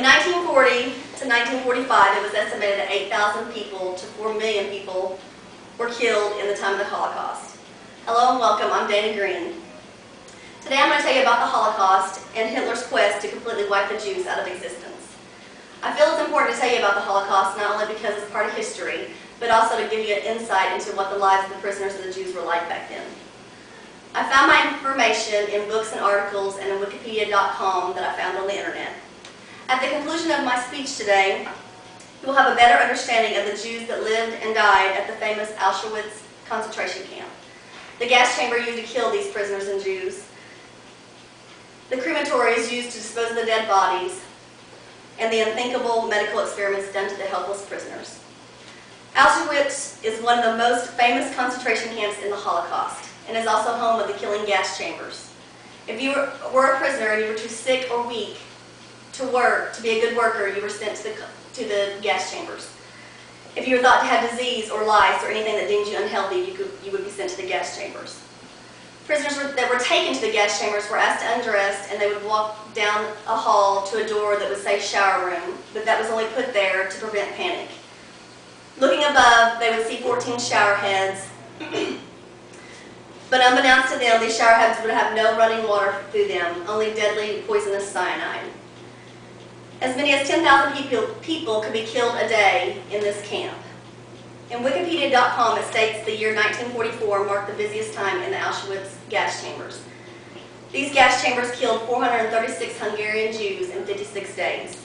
In 1940 to 1945, it was estimated that 8,000 people to 4 million people were killed in the time of the Holocaust. Hello and welcome, I'm Dana Green. Today I'm going to tell you about the Holocaust and Hitler's quest to completely wipe the Jews out of existence. I feel it's important to tell you about the Holocaust not only because it's part of history, but also to give you an insight into what the lives of the prisoners and the Jews were like back then. I found my information in books and articles and in wikipedia.com that I found on the internet. At the conclusion of my speech today, you will have a better understanding of the Jews that lived and died at the famous Auschwitz concentration camp, the gas chamber used to kill these prisoners and Jews, the crematories used to dispose of the dead bodies, and the unthinkable medical experiments done to the helpless prisoners. Auschwitz is one of the most famous concentration camps in the Holocaust and is also home of the killing gas chambers. If you were a prisoner and you were too sick or weak to work, to be a good worker, you were sent to the gas chambers. If you were thought to have disease or lice or anything that deemed you unhealthy, you would be sent to the gas chambers. Prisoners that were taken to the gas chambers were asked to undress, and they would walk down a hall to a door that would say shower room, but that was only put there to prevent panic. Looking above, they would see 14 shower heads, but unbeknownst to them, these shower heads would have no running water through them, only deadly poisonous cyanide. As many as 10,000 people could be killed a day in this camp. In wikipedia.com, it states the year 1944 marked the busiest time in the Auschwitz gas chambers. These gas chambers killed 436 Hungarian Jews in 56 days.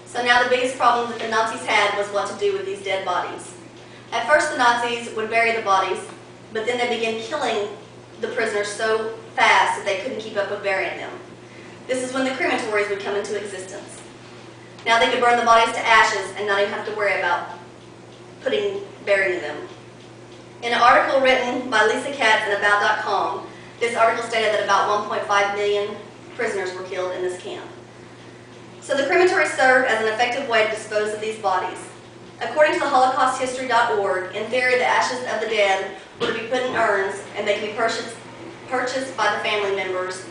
So now the biggest problem that the Nazis had was what to do with these dead bodies. At first the Nazis would bury the bodies, but then they began killing the prisoners so fast that they couldn't keep up with burying them. This is when the crematories would come into existence. Now they could burn the bodies to ashes and not even have to worry about burying them. In an article written by Lisa Katz in About.com, this article stated that about 1.5 million prisoners were killed in this camp. So the crematory served as an effective way to dispose of these bodies. According to the holocausthistory.org, in theory the ashes of the dead were to be put in urns and they could be purchased by the family members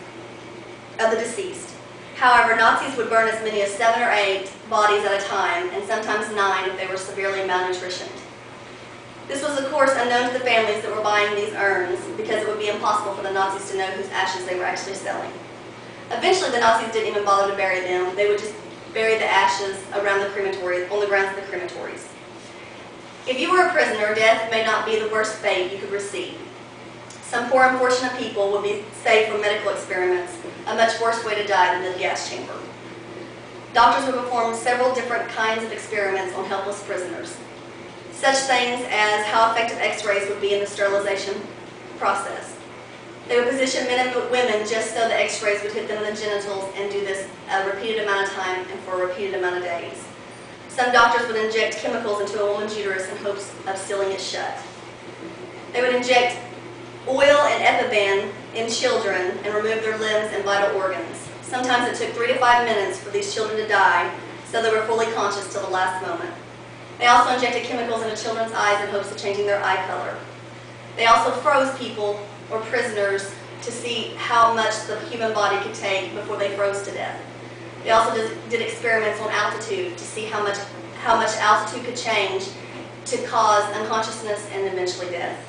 of the deceased. However, Nazis would burn as many as 7 or 8 bodies at a time, and sometimes 9 if they were severely malnutritioned. This was, of course, unknown to the families that were buying these urns because it would be impossible for the Nazis to know whose ashes they were actually selling. Eventually, the Nazis didn't even bother to bury them. They would just bury the ashes around the crematories, on the grounds of the crematories. If you were a prisoner, death may not be the worst fate you could receive. Some poor unfortunate people would be saved from medical experiments, a much worse way to die than the gas chamber. Doctors would perform several different kinds of experiments on helpless prisoners. Such things as how effective x-rays would be in the sterilization process. They would position men and women just so the x-rays would hit them in the genitals and do this a repeated amount of time and for a repeated amount of days. Some doctors would inject chemicals into a woman's uterus in hopes of sealing it shut. They would inject oil and epiban in children and remove their limbs and vital organs. Sometimes it took 3 to 5 minutes for these children to die, so they were fully conscious till the last moment. They also injected chemicals into children's eyes in hopes of changing their eye color. They also froze people or prisoners to see how much the human body could take before they froze to death. They also did experiments on altitude to see how much altitude could change to cause unconsciousness and eventually death.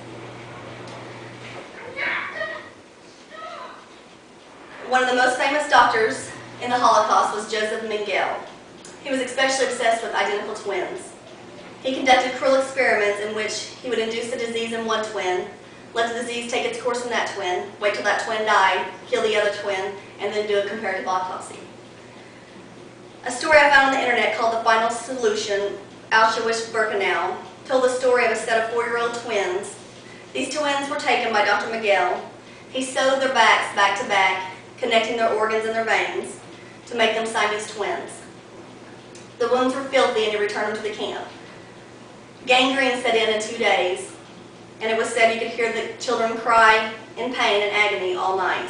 One of the most famous doctors in the Holocaust was Joseph Mengele. He was especially obsessed with identical twins. He conducted cruel experiments in which he would induce a disease in one twin, let the disease take its course in that twin, wait till that twin died, kill the other twin, and then do a comparative autopsy. A story I found on the internet called The Final Solution, Auschwitz-Birkenau, told the story of a set of 4-year-old twins. These twins were taken by Dr. Mengele. He sewed their backs back to back, connecting their organs and their veins to make them Siamese twins. The wounds were filthy and he returned them to the camp. Gangrene set in 2 days, and it was said you could hear the children cry in pain and agony all night.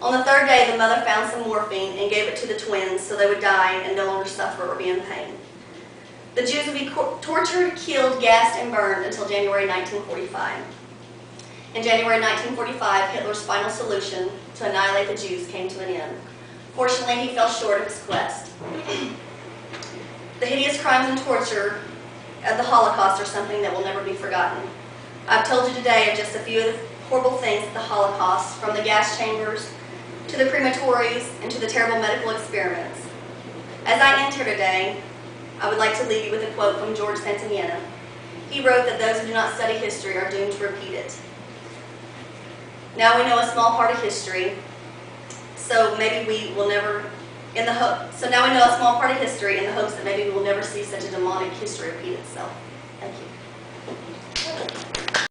On the 3rd day, the mother found some morphine and gave it to the twins so they would die and no longer suffer or be in pain. The Jews would be tortured, killed, gassed, and burned until January 1945. In January 1945, Hitler's final solution to annihilate the Jews came to an end. Fortunately, he fell short of his quest. The hideous crimes and torture of the Holocaust are something that will never be forgotten. I've told you today of just a few of the horrible things of the Holocaust, from the gas chambers to the crematories and to the terrible medical experiments. As I end here today, I would like to leave you with a quote from George Santayana. He wrote that those who do not study history are doomed to repeat it. Now we know a small part of history, so maybe we will never, so now we know a small part of history in the hopes that maybe we will never see such a demonic history repeat itself. Thank you.